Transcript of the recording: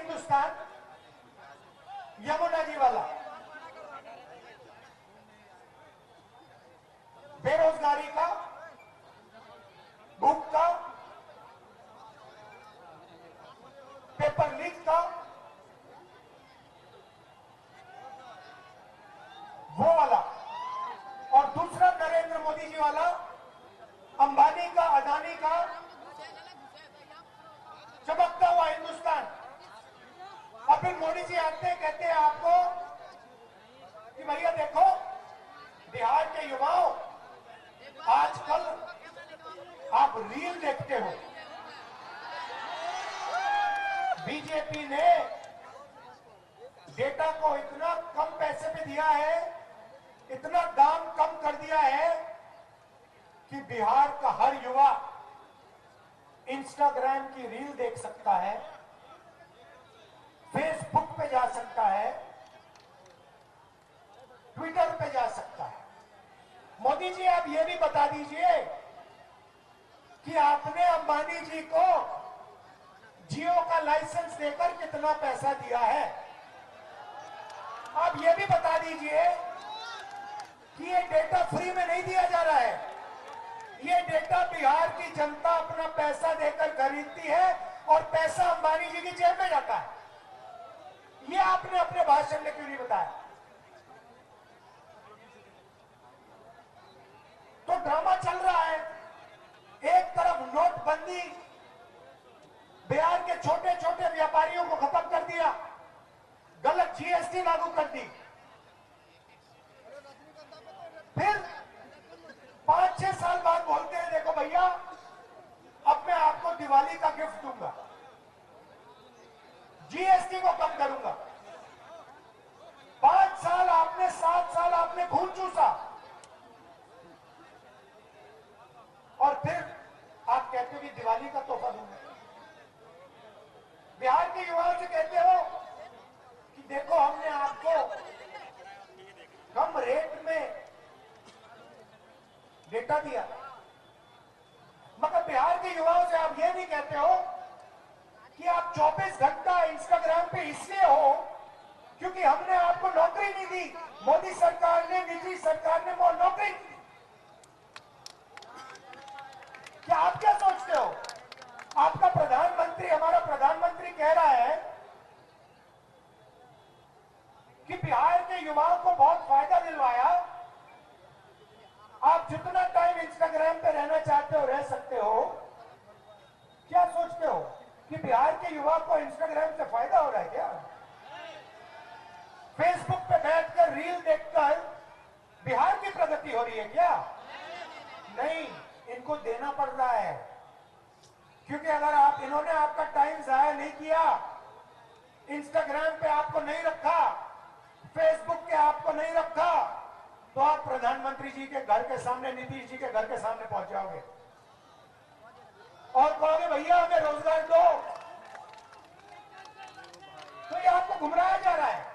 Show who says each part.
Speaker 1: हिंदुस्तान, यमुना जी वाला, बेरोजगारी का, भूख का, पेपर लीक का, वो वाला, और दूसरा नरेंद्र मोदी जी वाला, अंबानी का, अदानी का, चमकता हुआ हिंदुस्तान। और फिर मोदी जी आते हैं, कहते हैं आपको कि भैया देखो, बिहार के युवाओं, आजकल आप रील देखते हो। बीजेपी ने डेटा को इतना कम पैसे में दिया है, इतना दाम कम कर दिया है कि बिहार का हर युवा इंस्टाग्राम की रील देख सकता है, फेसबुक पे जा सकता है, ट्विटर पे जा सकता है। मोदी जी आप ये भी बता दीजिए कि आपने अंबानी जी को जियो का लाइसेंस देकर कितना पैसा दिया है। आप ये भी बता दीजिए कि ये डेटा फ्री में नहीं दिया जा रहा है, ये डेटा बिहार की जनता अपना पैसा देकर खरीदती है और पैसा अंबानी जी की जेब में जाता है। ये आपने अपने भाषण में क्यों नहीं बताया? तो ड्रामा चल रहा है, एक तरफ नोटबंदी, बिहार के छोटे छोटे व्यापारियों को खत्म कर दिया, गलत जीएसटी लागू कर दी, फिर 5-6 साल बाद बोलते हैं देखो भैया अब मैं आपको दिवाली का गिफ्ट दूंगा, जीएसटी को कम करूंगा। 5 साल आपने, 7 साल आपने खून चूसा, और फिर आप कहते हो कि दिवाली का तोहफा दूंगा। बिहार के युवाओं से कहते हो कि देखो हमने आपको कम रेट में डेटा दिया, मगर बिहार के युवाओं से आप ये नहीं कहते हो कि आप 24 घंटा इंस्टाग्राम पे इसलिए हो क्योंकि हमने आपको नौकरी नहीं दी, मोदी सरकार ने, निजी सरकार ने वो नौकरी दी। क्या आप क्या सोचते हो? आपका प्रधानमंत्री, हमारा प्रधानमंत्री कह रहा है कि बिहार के युवाओं को बहुत फायदा दिलवाया, आप जितना टाइम इंस्टाग्राम पे रहना चाहते हो रह सकते हो। क्या सोचते हो कि बिहार के युवा को इंस्टाग्राम से फायदा हो रहा है क्या? फेसबुक पे बैठकर रील देखकर बिहार की प्रगति हो रही है क्या? नहीं, इनको देना पड़ रहा है, क्योंकि अगर आप, इन्होंने आपका टाइम जाया नहीं किया, इंस्टाग्राम पे आपको नहीं रखा, फेसबुक पे आपको नहीं रखा, तो आप प्रधानमंत्री जी के घर के सामने, नीतीश जी के घर के सामने पहुंच जाओगे और कहोगे भैया हमें रोजगार दो। तो ये आपको गुमराया जा रहा है।